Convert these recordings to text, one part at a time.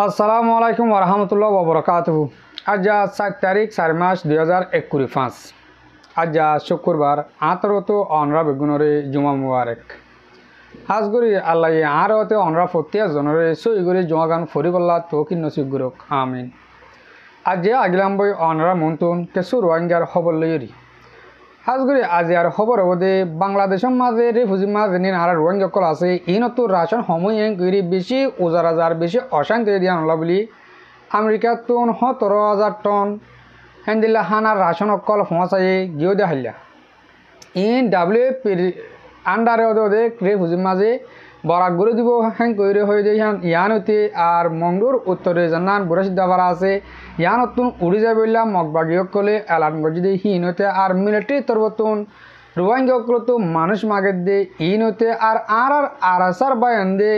আসসালামু আলাইকুম ওরহামতুল্লাহ ওবরাকাতুহু। আজ 7 তারিখ 4 মাস 2025। আজ শুক্রবার 18 অনরা বেগুনরে জুমা মুবারক। হাজগুড়ি আল্লাহ আর হতে অনরা ফতিয়া জনরে সইগুড়ি জমাগান ফরিবল্লা তৌকিন নসিব গুরুক আমিন। আজ আগিলাম বই অনরা মন্তুন কেসু রোহিঙ্গার খবর লইরি। হাজগুড়ি আজ আর খবর হবদে বাংলাদেশের মাঝে রেফুজি মাঝে নিন আর রোহিঙ্গা কল আছে ইনতো রাশন সময় করি বেশি ওজার হাজার বেশি অশান্তি দিয়া নলা বলি আমেরিকা তুন 17,000 টন হেন্দিল্লা হানার রাশন অকল পৌঁছাই গিয়েও দেখাইলা ইন WFP আন্ডারে ওদের রেফুজি মাঝে বরাক করে দিব হ্যাং করে হয়ে যায় ইয়ানতে আর মংডুর উত্তরে জানান বুড়াসিদ্দাপাড়া আছে ইয়ানতুন উড়ি যাবে বললাম মগবাগিও কলে এলান গজি হিনতে আর মিলিটারি তরবতুন রোহিঙ্গা তো মানুষ মাগে দে ইনতে আর আরাসার বায়ান দে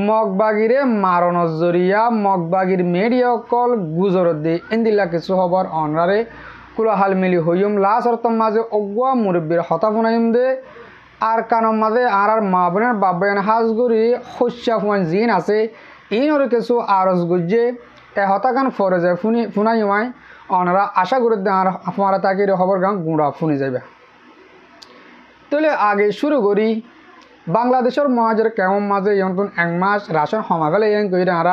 মগবাগিরে মারণ জরিয়া মগবাগির মেডিয়া কল গুজর দে ইন্দিল্লা কিছু খবর অনরারে কুলাহাল মিলি হইম লাশ অর্থম মাঝে অগুয়া মুরব্বীর হতা ফোনাইম দে আর কানম মাঝে আর মা বোনের বাবায়ন হাজগুড়ি শস্যা ফুয়ান জিন আছে ইনরে কিছু আরজ গুজে এ হতাকান ফরে যায় ফুনাই মাই অনরা আশা করে আর আপনারা তাকে খবর গান গুঁড়া ফুনি যাবে। তাহলে আগে শুরু করি বাংলাদেশের মহাজের কেমন মাঝে নতুন 1 মাস রাশন সমাবেলে কইরে আর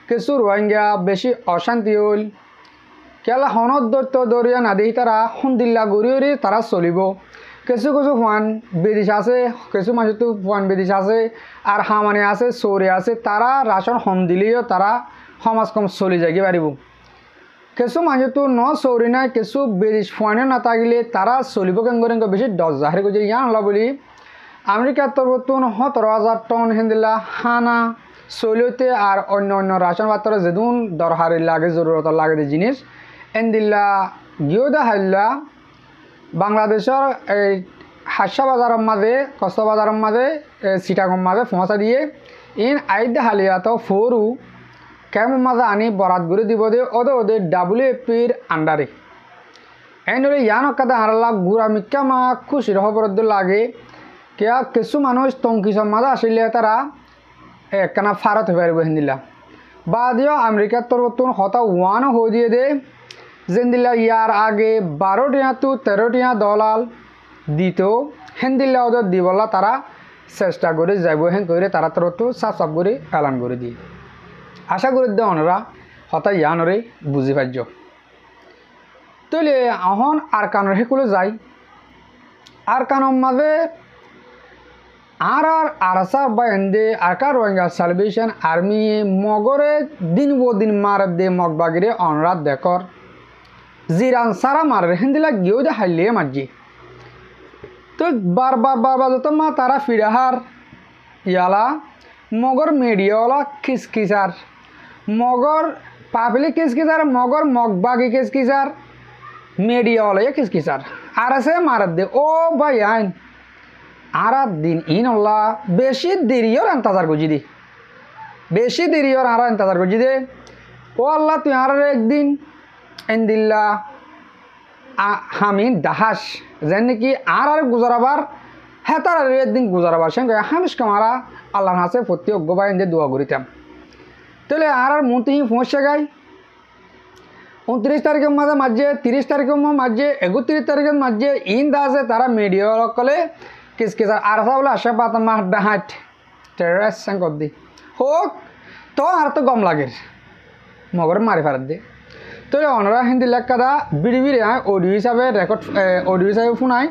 কিছু রোহিঙ্গা বেশি অশান্তি হল কেলা হনত দৈত্য দরিয়া নাদি তারা সন্দিল্লা গড়ি তারা চলিব কিছু কিছু ফুয়ান বিদেশ আছে কিছু মানুষ তো ফুয়ান বিদেশ আছে আর হামানে আছে চৌরে আছে তারা রাশন হম দিলেও তারা সমাজ কম চলি যাই পারিব কিছু মানুষ তো ন চৌরি নাই কিছু বিদেশ ফুয়ানে না থাকিলে তারা চলিব কেন বেশি 10,000 গজি ইয়ান হলা বলি আমেরিকার তরফতুন 17,000 টন হেন্দিল্লা হানা চলিতে আর অন্য অন্য রাশন পাত্র যেদিন দরকারি লাগে জরুরত লাগে জিনিস এন্দিল্লা গিয়েও দেখাইলা বাংলাদেশের এই হাসা বাজারের মাঝে কষ্ট বাজারের মাঝে সিটাগম মাঝে পৌঁছা দিয়ে ইন আইদে হালিয়াত ফরু কেমন মাঝে আনি বরাত করে দিব দে ওদের WFPর আন্ডারে এনেরে ইয়ান কাদা আনলা গুড়া মিক্কা মা খুশির খবর লাগে কেয়া কিছু মানুষ টঙ্কিসর মাঝে আসলে তারা একখানা ফারত হয়ে পারব হিন্দিলা বা দিও আমেরিকার তরফতুন হতা ওয়ানও হয়ে দিয়ে দে যেদিল্লা ইয়ার আগে 12 টিয়া তো 13 টিয়া দলাল দিত হেন্দিল্লা ওদের দিবলা তারা চেষ্টা করে যাইব হেন করে তারা তরফতো সাফ সাফ করে এলান করে দিয়ে আশা করি দে ওনারা হতা ইয়ানরে বুঝি পাইজ তৈলে আহন আর কানের সেকুলে যাই আর কানের মাঝে আর আরাসা বা এন্দে আরকার রোহিঙ্গা সালভেশন আর্মি মগরে দিন দিন মার দে মগবাগিরে অনরা দেখর জিরান সারা মারে হিন্দিলা গিয়েও দে হাইলে মাঝি তো বারবার যত মা তারা ফিরাহার ইয়ালা মগর মিডিয়াওয়ালা খিসখিসার মগর পাবলি খিসখিসার মগর মগবাগি খিসখিসার মিডিয়াওয়ালা খিসখিসার আর আছে মারাত দে ও ভাই আইন আর দিন ইন আল্লাহ বেশি দেরিও ইন্তজার করছি দি বেশি দেরিও আর ইন্তজার করছি দে ও আল্লাহ তুই আর একদিন এন্দিল্লা হামি দাহাস যেন নাকি আর গুজারাবার হ্যাঁ তার একদিন গুজারাবার সঙ্গে হামিস কামারা আল্লাহ হাসে প্রতি অজ্ঞবাই এনে দোয়া করিতাম তাহলে আর মন্ত্রী পৌঁছে গাই 29 তারিখের মাঝে 30 তারিখের মাঝে 31 তারিখের মাঝে ইন দাসে তারা মিডিয়া সকলে কিসকিসার আর বলে আসে পাতা মাঠ ডাহাট টেরাস কর দি হোক তো আর তো গম লাগে মগর মারি ফেরত দি তো অনরা হিন্দি লেখাদা বিড়ি অডিও হিসাবে রেকর্ড অডিও হিসাবে শুনাই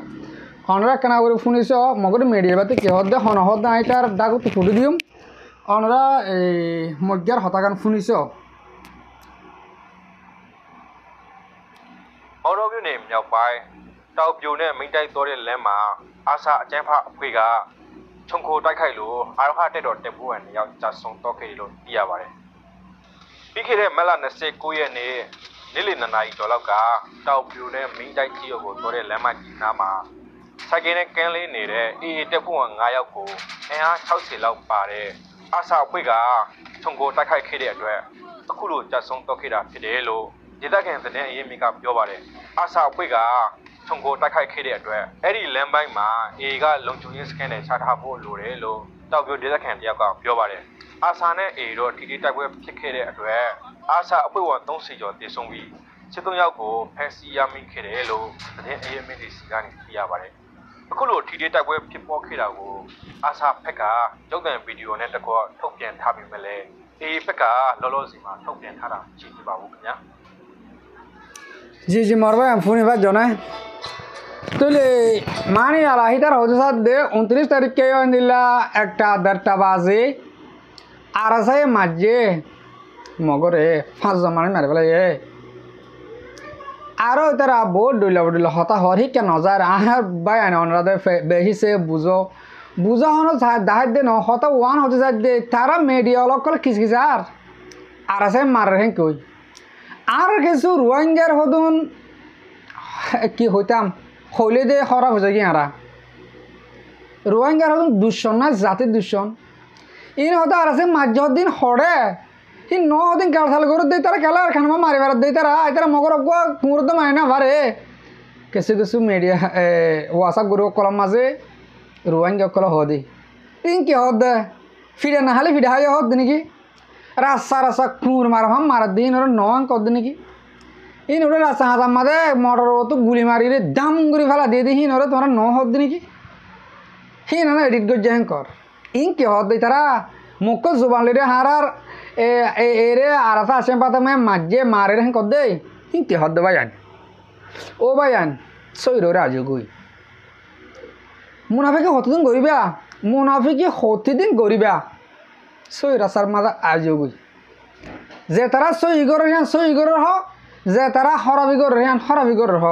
অনরা কেনা করে শুনিছ মগর মিডিয়া বাতে কি হদ হনহদ নাই তার ডাকু তো ফুটি দিম অনরা এই মজ্ঞার হতাগান শুনিছ Audio name မြောက်ပိုင်းတောက်ပြိုနဲ့မိတ်တိုက်တော်တဲ့လမ်းမှာအာဆာအကျန်းဖအဖွဲ့ကခြုံခိုတိုက်ခိုက်လို့အာရဟတက်တော်တက်ဖို့2ယောက်ကြာဆုံးတော့ခဲ့လို့သိရပါတယ်။ပြီးခဲ့တဲ့မက်လ29ရက်နေ့နေ့လယ်2နာရီကျော်လောက်ကတောက်ပြိုနဲ့မိတ်တိုက်ကြီးကိုတော်တဲ့လမ်းမကြီးနားမှာစိုက်ကင်းနဲ့ကန်းလေးနေတဲ့အေးတက်ဖို့9ယောက်ကိုအင်အား60လောက်ပါတဲ့အာဆာအဖွဲ့ကခြုံခိုတိုက်ခိုက်ခဲ့တဲ့အတွက်အခုလိုကြာဆုံးတော့ခဲ့တာဖြစ်တယ်လို့ဒေသခံသတင်းအရင်းမြစ်ကပြောပါတယ်အာဆာအဖွဲ့ကခြုံကိုတိုက်ခိုက်ခဲ့တဲ့အတွက်အဲ့ဒီလမ်းပိုင်းမှာအေကလုံခြုံရေးစခန်းနဲ့ချထားဖို့လိုတယ်လို့ တောက်ပြိုဒေသခံတယောက်ကပြောပါတယ်အာဆာနဲ့အေတော့ထိထိတိုက်ပွဲဖြစ်ခဲ့တဲ့အတွက်အာဆာအဖွဲ့ဝင်30ကျော်တည်ဆုံပြီးစစ်သုံးယောက်ကိုဖမ်းဆီးရမိခဲ့တယ်လို့သတင်းအေးမင်းစီကနေသိရပါတယ်အခုလိုထိထိတိုက်ပွဲဖြစ်ပေါ်ခဲ့တာကိုအာဆာဖက်ကရုပ်သံဗီဒီယိုနဲ့တကွထုတ်ပြန်ထားပြီးမှလည်းအေးဖက်ကလောလောဆယ်မှာထုတ်ပြန်ထားတာရှိနေပါဘူးခင်ဗျာ জি জি মরবে ফোনে বাদ জনে তুলে মানে আলা হিতার হতে সাথে 29 তারিখে দিলা একটা 1:30 বাজে আর আছে মাঝে মগরে 5 জন মানে মারি ফেলে আরো তারা বহুত ডইলা হতা হরি কেন যায় আর ভাই আনে ওনারা বেশিছে বুঝো হনো দাহাত দে ন হতা ওয়ান হতে যায় দে তারা মিডিয়া লকল কিস আর আছে মার হেন কই আর কিছু রোহিঙ্গার হদুন কি হইতাম হইলে দে খারাপ হয়ে যায় কি আরা রোহিঙ্গার হদুন দূষণ না জাতির দূষণ ইন হতে আর আছে মাঝ দিন হড়ে ই 9 দিন কালসাল করে দেয় তারা খেলা আর খানমা মারি বেড়াত দেয় তারা মগর কুমুর তো মারে না পারে কিছু মিডিয়া ওয়াসাপ গরু কলম মাঝে রোহিঙ্গা কল হদি ইন কি হদ ফিরে না হলে ফিরে হাই হদ নাকি রাস্তা কুমুর মারা দিন ওরা নং কদ নাকি ইন ওরা রাস্তা হাতার মাঝে মোটর তো গুলি মারি রে দাম গুলি ফেলা দিয়ে দিই হিন ওরা তোমরা ন হদ নাকি হিন না এডিট করে যেন কর ইন কি হদ দেয় তারা মুখ জোবান লে হারার এরে আরাফা আসে পাতা মাঝে মারে রেন কর দেয় ইন কি হদ ভাইয়ান ও ভাইয়ান সৈর আজও গই মুনাফিকে হতদিন গরিবা মুনাফিকে হতিদিন গরিবা সই রাসার মাঝে আজও গই যে তারা সই গরের হ যে তারা হরাবিগর হরাবিগর হ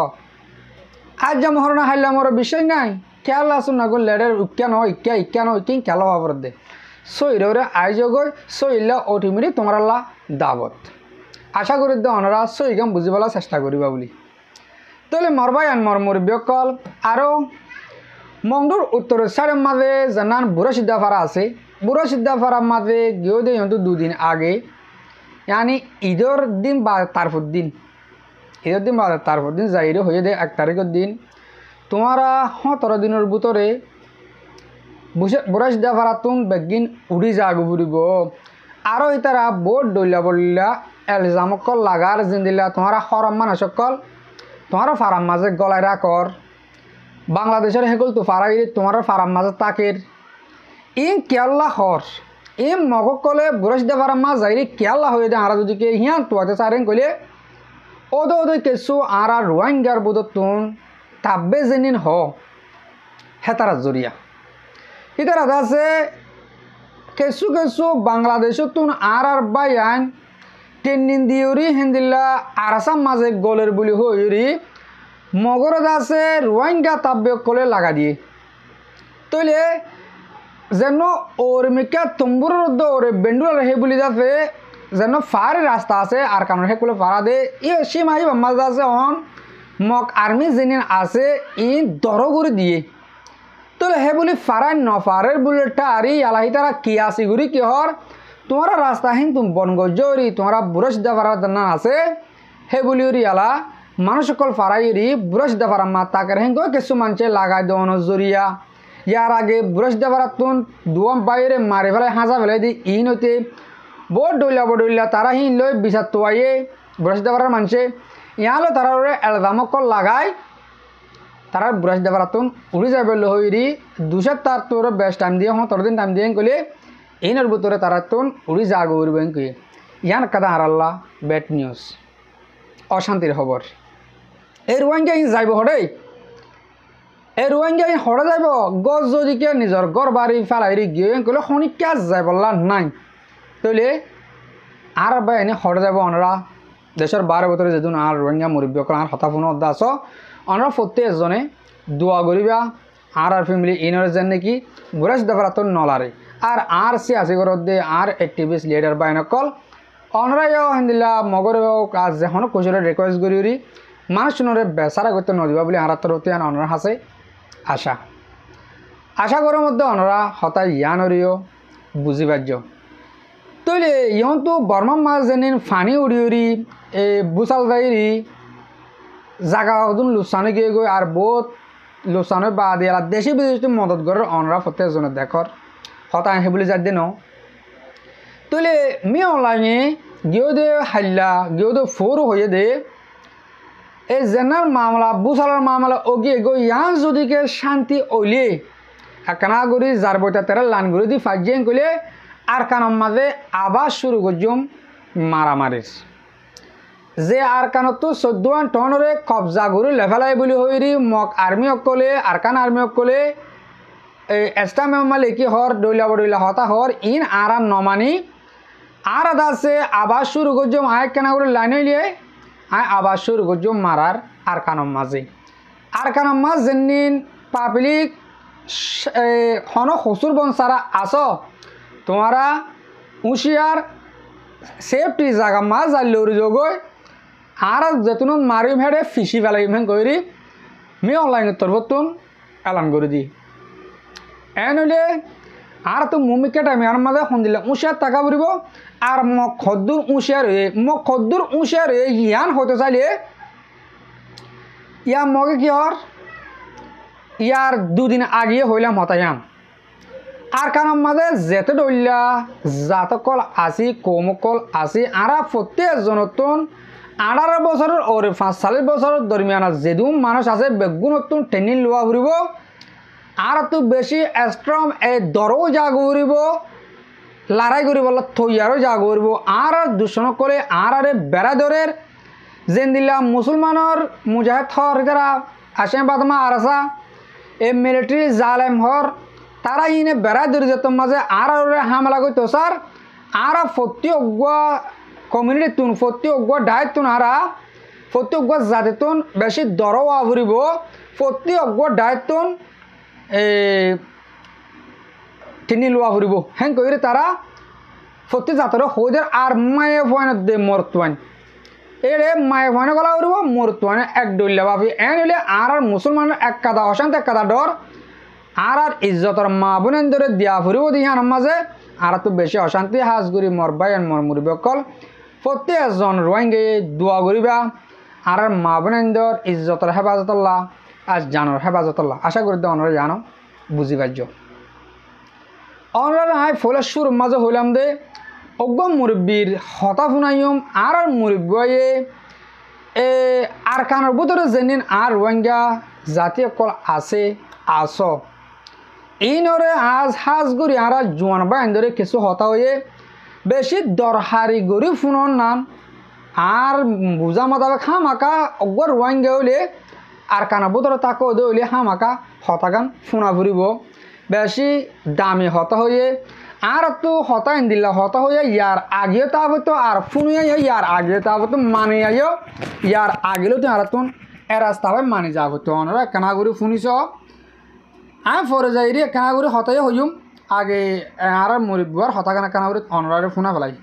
আজ যা মহরণা হাইলে আমার বিষয় নাই খেয়াল আসুন না গো লেডের ইক্যা নয় ইক্যা নয় কিং খেলা হবার দে সই রে আজও গই সইলা অটিমিরি তোমার আল্লাহ দাবত আশা করি দে ওনারা সই গাম বুঝি বলার চেষ্টা করিবা বলি তাহলে মরবাই আন মরমুরব্যকল আরও মংডুর উত্তরেশ্বরের মাঝে জানান বুড়ো সিদ্ধাফারা আছে বুড়ো সিদ্ধাফারার মাঝে গিয়েও দেয় হয়তো 2 দিন আগে यानी ঈদের দিন বা তারপর দিন যাইরে হয়ে দেয় 1 তারিখের দিন তোমারা 17 দিনের ভিতরে বুড়ো সিদ্ধাফারা তুন বেগিন উড়ি যাগ বুড়িব আরও ইতারা বোর্ড ডইলা এলজামকল লাগার জিন্দিলা তোমারা হরম মানুষকল তোমার ফারাম মাঝে গলায় রাখর বাংলাদেশের হেগল তো ফারাই তোমার ফারাম মাঝে তাকের ইন কেয়াল্লা হর ই মগকলে বুড়ো সিদ্ধাফারার মাঝ যাইরে কেয়াল্লা হয়ে দেয় আরা যদিকে হিয়ান তোয়াতে সারেন কইলে ওদো কেসু আর রোহিঙ্গার বোধতুন তাব্বে জেনিন হ হেতারা জরিয়া ইতারা আছে কেসু বাংলাদেশ তুন আর বাইয়ান টেনিন দিউরি হেন্দিল্লা আরাসাম মাঝে গলের বলি হইরি মগরদ আছে রোহিঙ্গা তাব্বে কলে লাগা দিয়ে তইলে যেন ওরমিকা তম্বুর ওরে বেন্ডুলা হে বলি যাচ্ছে যেন ফার রাস্তা আছে আর কারণ হে কলে ফারা দে ই সীমাই মাঝে আছে অন মক আর্মি জেনিন আছে ই দরগুড়ি দিয়ে তাহলে হে বলি ফারাই নফারের বুলেটটা আরি আলাহি তারা কি আসি গুড়ি কি হর তোমার রাস্তা হিন তুমি বনগজরি তোমার বুড়ো সিদ্ধাফারার জানা আছে হে বলি ওরি আলা মানুষ সকল ফারাইরি বুড়ো সিদ্ধাফারা মা তাকে হেন কিছু মানুষে লাগাই দেওয়ানো জরিয়া ইয়ার আগে বুড়ো সিদ্ধাফারা তুন দুয়াম বাইরে মারি ফেলাই হাঁচা ফেলাই দি ইন হইতে বোট ডইলা তারা হিন লই বিচার তোয়াইয়ে বুড়ো সিদ্ধাফারার মানুষে ইয়ালো তারা এলজামকল লাগাই তারা বুড়ো সিদ্ধাফারা তুন উড়ি যাবে লহরি 200 তার তোর বেস্ট টাইম দিয়ে তোর দিন টাইম দিয়ে কইলে ইনের ভিতরে তারা তুন উড়ি যাগ উড়বেন কই ইয়ান কাদা হারাল্লা ব্যাড নিউজ অশান্তির খবর এই রোহিঙ্গা ইন যাইব হরেই এই রোহিঙ্গা ইন হরে যাইব গজ যদিকে নিজের ঘর বাড়ি ফেলাই গিয়ে কইলে শনি ক্যাচ যাই বললা নাই তইলে আর বা এনে হরে যাব ওনারা দেশের 12 বছরে যেদিন আর রোহিঙ্গা মুরব্বী আর হতাফোন অদ্দা আস ওনারা প্রত্যেকজনে দোয়া করিবা আর ফ্যামিলি ইনর যেন নাকি বুড়ো সিদ্ধাফারা তো নলারে আর সিয়াসি ঘরত দে আর অ্যাক্টিভিস্ট লিডার বাইনকল অনরাইও হিন্দিলা মগরে কাজ যখন কুশলের রিকোয়েস্ট করি মানুষ নরে বেচারা করতে নদিবা বলে হারাতরতে অনরা হাসে আশা করার মধ্যে অনরা হতাই ইয়ানরিও বুঝি পার্য তৈলে ইহন তো বর্মার মাছ যেন ফানি উড়ি বুসাল যাইরি জাগা হতুন লুসানে গিয়ে আর বহুত লুসানে বা দিয়ে দেশি বিদেশি মদত করে অনরা প্রত্যেকজনের দেখর হতা হেবুলি যার দিন তুলে মি অনলাইনে গিয়েও দে হাল্লা গিয়েও দে ফোর হয়ে দে এই জেনার মামলা বুসালার মামলা ওগিয়ে গো ইয়ান যদিকে শান্তি ওইলে একখানা করি যার বইটা তেরা লান করে দি ফাজিয়ে কইলে আর কানার মাঝে আবার শুরু করছুম মারামারির যে আর কানত 14 টনরে কবজা করে লেফেলাই বলি হইরি মক আর্মি অকলে আরকান আর্মি অকলে এস্টা মেমালে কি হর ডইলা হতা হর ইন আরাম নমানি আর আদাসে আবার শুরু করছুম আয় কেনা করে লাইন হইলিয়ে আয় আবার শুরু করছুম মারার আর কানম মাঝে আর কানম মাঝ যেদিন পাবলিক হন হসুর বনসারা আস তোমারা হুঁশিয়ার সেফটি জায়গা মাছ আর লৌরি যোগই আর যেতুন মারি ভেড়ে ফিসি ফেলাই করি মি অনলাইন তরফতুন এলান করে দি এন হইলে আর তো মুমিকে টাইমে আর মাঝে সন্দিলে উঁচিয়ার টাকা পড়ব আর মক খদ্দুর উঁচিয়ার হয়ে ইয়ান হতে চাইলে ইয়া মগে কি হর ইয়ার দুদিন আগে হইলাম হতায়াম আর কারণ মাঝে যেতে ডইলা জাতকল আসি কমকল আসি আরা প্রত্যেকজন নতুন 18 বছরের ওরে 5 বছরের দরমিয়ানা যেদুম মানুষ আছে বেগুন নতুন ট্রেনিং লোয়া ঘুরিব আর তো বেশি স্ট্রং এই দরও যা ঘুরিব লড়াই করিব থইয়ারও যা ঘুরিব আর দূষণ করে আর আরে বেড়াদরের যেন দিলা মুসলমানের মুজাহিদ হর যারা আসে বাদমা আর আসা এই মিলিটারি জালেম হর তারা ইনে বেড়া ধরে যেত মাঝে আর হামলা করতো স্যার আর ফতি অগুয়া কমিউনিটি তুন ফতি অগুয়া ডায়ের তুন আরা ফতি অগুয়া জাতি তুন বেশি দরওয়া ঘুরিব ফতি অগুয়া ডায়ের তুন তিনি লোয়া ঘুরিব হ্যাঁ কইরে তারা ফতি জাতর হইদের আর মায়ে ফোন দে মরতুয়ান এরে মায়ে ফোনে গলা ঘুরিব মরতুয়ানে এক ডইলা ভাবি এন হইলে আর মুসলমানের এক কাদা অশান্ত এক কাদা ডর আর ইজ্জতর মা বোনেন ধরে দিয়া ফুরিব দিহান মাঝে আর তো বেশি অশান্তি হাজগুড়ি মরবাই মর মুরিব কল প্রত্যেকজন রোয়াঙ্গে দোয়া করিবা আর মা বোনেন্দর ইজ্জতর হেফাজতল্লাহ আজ জানোর হেফাজতল্লাহ আশা করি তো অনরা জানো বুঝি পাইছ অনরা আই ফলে সুর মাঝে হইলাম দে অজ্ঞ মুরব্বীর হতা ফুনাইম আর মুরব্বয়ে আর কানের ভিতরে যেদিন আর রোহিঙ্গা জাতীয় কল আছে আস ইনরে আজ হাজগুড়ি আর জোয়ান বাইন ধরে কিছু হতা হয়ে বেশি দরহারি গরি ফুনর নাম আর বুঝা মোতাবেক হামাকা অগর রোহিঙ্গা হইলে আর কানা ভিতরে তাকে ওদের হইলে হামাকা হতাগান ফুনা ফুরিব বেশি দামি হতা হয়ে আর তো হতা দিল্লা হতা হয়ে ইয়ার আগে তাবতো আর ফুনিয়া ইয়ার আগে তাবতো মানে আইও ইয়ার আগেলেও তো আর তুন এরাস্তাবে মানে যাব তো অনরা কানা গরি ফুনিস আমি ফরে যাই রে কানা গরি হতাই হইম আগে আর মরিবার হতা কানা গরি অনরারে ফুনা ফেলাই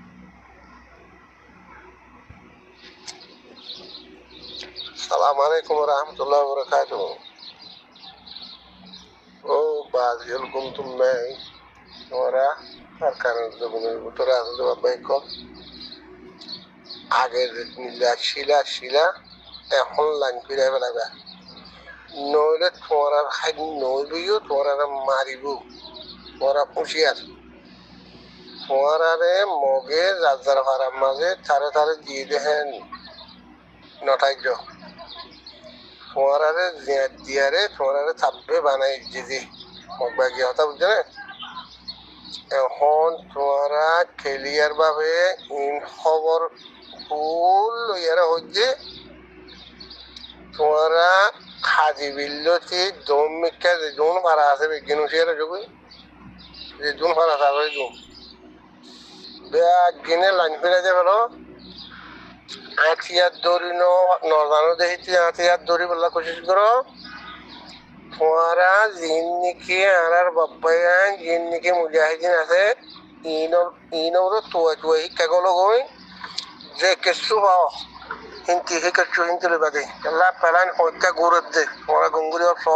সালাম আলাইকুম রহমতুল্লাহ বরকাতুহ ও বাজিল কুমতুম নাই তোমরা সরকারের জমিনের ভিতরে আছে জবাব কর আগের নিলা শিলা এখন লাইন ফিরে ফেলাবে নইলে তোমরা খাই নইবিও তোমরা মারিব তোমরা হুঁশিয়ার তোমরারে মগে রাজার ভাড়ার মাঝে তারে দিয়ে দেখেন নটাইজ তোমারে দিয়ারে তোমারে থাকবে বানাই দিদি মগবা গিয়ে হতা বুঝছে না এখন তোমরা ক্লিয়ার ভাবে ইন খবর ফুল লইয়ারা হচ্ছে তোমরা খাজি বিল্লতি দম মিকা যে জোন ভাড়া আছে বিজ্ঞান হুঁশিয়ারে যোগই যে জোন ভাড়া থাকবে জোন বেগিনে লাইন ফিরে যাবে আঁঠিয়ার দড়ি নজানো দেখি আঁঠিয়ার দড়ি বলা কোশিশ করো তোমরা জিন্নিকে আর বাপ্পাইয়া জিন্নিকে মুজাহিদিন আছে ইনর তুয়া শিক্ষা গলো গই যে কেঁচু পাও হিন্তি সেই কেঁচু হিন্তি লৈ বাদে এলা পেলাইন হত্যা গৌরব দে তোমরা গঙ্গুলি স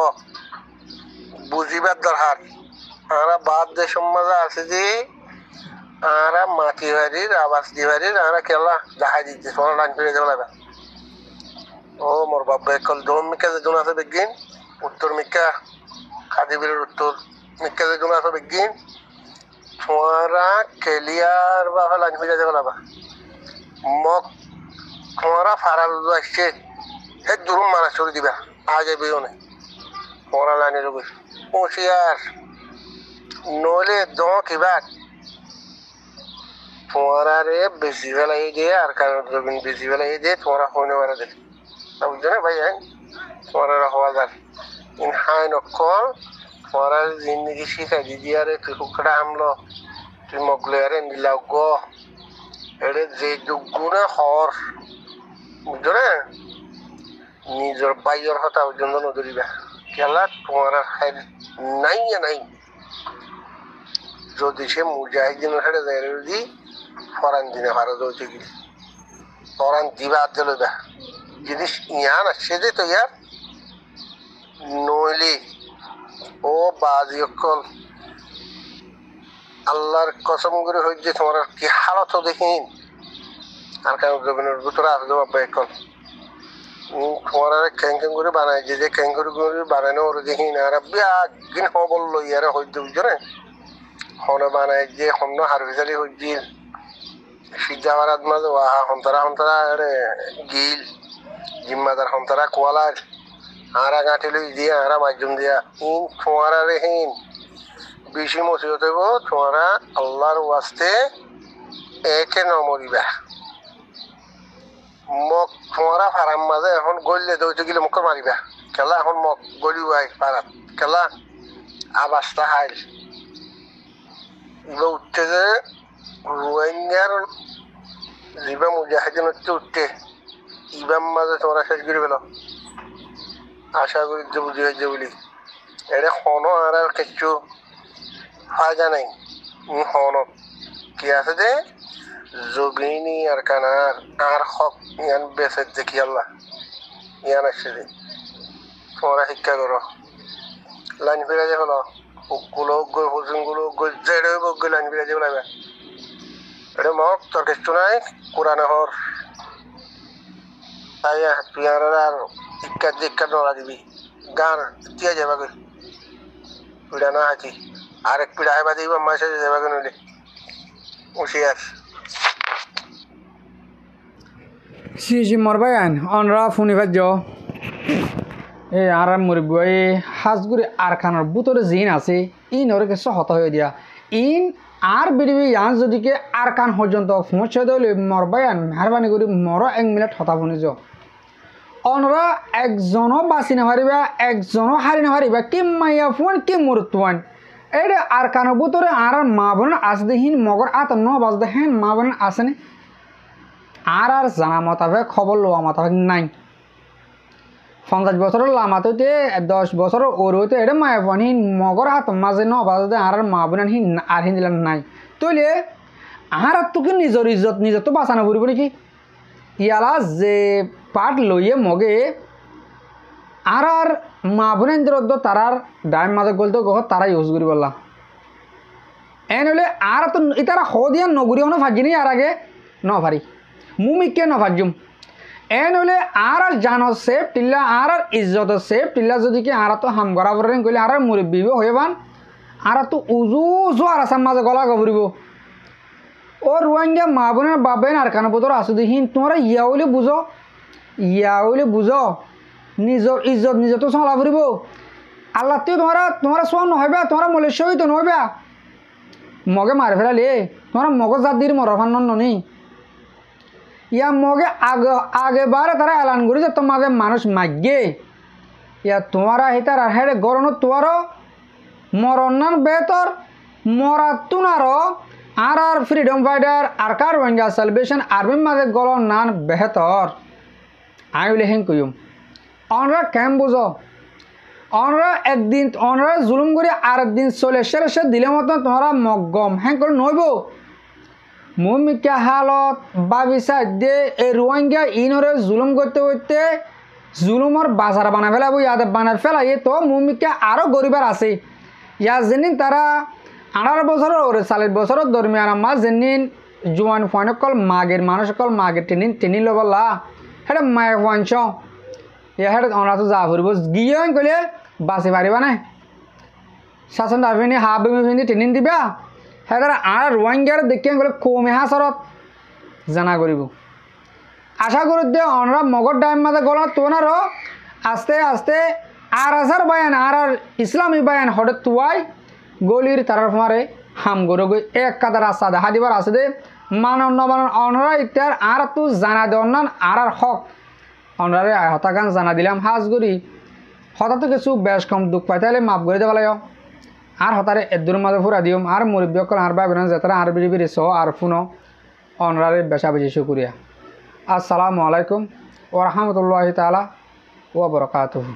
বুঝিবার দরকার আমরা বাদ দেশের মাঝে আছে যে আরা মাটি বাড়ির আবাস দি বাড়ির আরা কেলা দেখাই দিচ্ছে সোনা লাইন ফিরে যাবে লাগা ও মোর বাবা কল দম মিকা যে জোন আছে বেগিন উত্তর মিকা খাদিবিলের উত্তর মিকা যে জোন আছে বেগিন তোমারা ক্লিয়ার বাবা লাইন হয়ে যাবে বাবা মগ তোমারা ফারাল আসছে হে দুরুম মারা চলে দিবা আজ বেও নেই তোমারা লাইনে রবি হুঁশিয়ার নইলে দ কিবা তোমারা রে বেশি বেলাই দিয়ে আর কারণ রবিন বেশি বেলাই দিয়ে তোমরা হইনে মারা দেবে বুঝছো না ভাই তোমারা হওয়া যার ইন হাই নকল তোমারা জিন্দগি শিখাই দিদি আরে তুই কুকড়া আমলো তুই মগলে আরে নিলাও গ এরে যে দুগুণে হর বুঝছো না নিজের বাইয়ের হতা পর্যন্ত নদরিবা খেলা তোমার নাই নাই যদি সে মুজাহিদিনের সাথে যাই যদি ফরান দিনে ভারত হচ্ছে কি ফরান দিবা আজ লইবা যদি ইয়ান আসছে যে তো ইয়ার নইলে ও বাজি অকল আল্লাহর কসম করে হইছে তোমার কি হালত দেখিন আর কেন জমিনের ভিতরে আসবে বাবা এখন তোমার ক্যাং ক্যাং করে বানাই যে ক্যাং করে বানানো ওর দেখিন আর বিয়াগিন হবল ইয়ারে হইতে বুঝছো না হনে বানাই যে হন্য হারবিজালি হইছে সিজাবার আদমাজ ওয়াহা হন্তরা আরে গিল জিম্মাদার হন্তরা কোয়ালার আরা গাঁঠি লই দিয়া আরা মাধ্যম দিয়া ইন তোমারা রেহিন বেশি মসিবত হইব তোমারা আল্লাহর ওয়াস্তে একে নমরিবা মগ তোমারা ফারাম মাঝে এখন গলিলে দৌড়তে গেলে মুখ মারিবা খেলা এখন মগ গলি আই পারাত খেলা আবাসটা হাইল এবার উঠতে যে রোহিঙ্গার জিবা মুজাহিদিন হচ্ছে উঠতে ইবাম মাঝে তোমরা শেষ করে পেল আশা করি যে বুঝি হয়েছে বলি এটা হনো আর কিছু ফায়দা নাই হন কি আছে যে যোগিনী আর কানার আর হক ইয়ান বেসে দেখি আল্লাহ ইয়ান আসছে যে তোমরা শিক্ষা করো লাইন ফিরে যে হলো গুলো গই হোসেন গুলো গই জেড়ে গই লাইন ফিরে যে বলাবে এটা মক তোর কিছু নাই কোরআনে হর তাই তুই আর শিক্ষা নড়া দিবি গান দিয়ে যাবা গই পিড়া না আছি আরেক পিড়া হেবা দিব মাসে যাবা গই নইলে হুঁশিয়ার সি মরবায়ান অনরা ফুনিভাজ্য এই আর মুরব্বী হাজগুড়ি আরখানোর বুতরে জিন আছে ইন ওরকে সহত হয়ে দিয়া ইন আর বিড়িবি ইয়ান যদিকে আরকান পর্যন্ত পৌঁছে দিলে মরবায়ান মেহরবানি করে মর 1 মিনিট হতা শুনিছ অনরা একজনও বাঁচি নাপারিবা একজনও হারি নাপারিবা কি মাইয়া ফোন কি মুরুত্বান এটা আরকানোর বুতরে আর মা বোন আস দেহীন মগর আত ন বাজ দেখেন মা বোন আসেনি আর জানা মোতাবেক খবর লওয়া মোতাবেক নাই 50 বছরের লামাতে 10 বছর ওর হইতে এটা মায়া পানি মগর হাত মাঝে ন বাজে আর মা বোন আর হিন্দিলাম নাই তৈলে আর তোকে নিজের ইজ্জত নিজে তো বাঁচানো পড়ব নাকি ইয়ালা যে পাট লইয়ে মগে আর মা বোনের তারার ডাইম মাঝে গলতে গহ তারা ইউজ করি বললা এন হলে আর তো ইতারা হ দিয়া নগুরি হনো ভাগিনি আর আগে ন ভারি মুমিকে ন ভাজুম এন হলে আর জানো সেফ টিল্লা আর ইজ্জত সেফ টিল্লা যদি কি আর তো হাম গড়া বরেন কইলে আর মুরব্বী হয়ে বান আর তো উজু উজু আর আসাম মাঝে গলা গবরিব ও রোহিঙ্গা মা বোনের বাবেন আর কানো বদর আসু দিহিন তোমরা ইয়া হইলে বুঝো নিজের ইজ্জত নিজে তো চলা ফুরিব আল্লাহ তুই তোমরা সোয়া নহবা তোমরা মলেশ্বর হইতো নহবা মগে মারি ফেলালি তোমরা মগজ জাত দিয়ে মরফান ননি ইয়া মগে আগেবারে তারা এলান করি যে তোমাদের মানুষ মাগে ইয়া তোমারা হিতার আর হেডে গরণ তোয়ারও মরণান বেতর মরা তুনারও আর ফ্রিডম ফাইটার আর কার রোহিঙ্গা সেলিব্রেশন আর্মির মাঝে গল নান বেহতর আমি বলে হেন কইম অনরা কেম বুঝো অনরা একদিন অনরা জুলুম করে আর একদিন চলে সে দিলে মতন তোমরা মগম হ্যাঁ করে নইব মুমিকা হালত বাবিসা দে এই রোহিঙ্গা ইনরে জুলুম করতে জুলুমর বাজার বানা ফেলাবো ইয়াতে বানার ফেলা এ তো মুমিকা আরও গরিবার আছে ইয়ার যেদিন তারা 18 বছরের ওরে 40 বছরের দরমিয়ান আমার যেদিন জোয়ান ফোনকল মাগের মানুষকল মাগের টেনি লবলা সেটা মায়ের ফোনছ ইয়া সেটা অনা তো যা ফুরব গিয়ে কইলে বাঁচি পারিবা না শাসন দাবিনি হাফ বেমি ফিনি টেনিন দিবা হেদারা আর রোহিঙ্গার দেখে গেলে কমে হাসরত জানা করিব আশা করি যে অনরা মগর ডাইম মাঝে গলা তোনারও আস্তে আস্তে আর আসার বায়ান আর ইসলামী বায়ান হঠাৎ তুয়াই গলির তারার মারে হাম গরো গই এক কাদার রাস্তা দেখা দিবার আছে দে মানন নবানন অনরা ইত্যার আর তো জানা দেওয়ান আর হক অনরারে হতাকান জানা দিলাম হাজ করি হঠাৎ কিছু বেশ কম দুঃখ পাই তাহলে মাফ করে দেওয়া লাগে আর হতারে এদুর মাঝে ফুরা দিম আর মুরব্বী অকল আর ভাই যেতারা আর বিড়ি সহ আর ফুনো অনরারে বেশা বেশি শুকুরিয়া আসসালামু আলাইকুম ওয়া রাহমাতুল্লাহি তাআলা ওয়া বারাকাতুহু।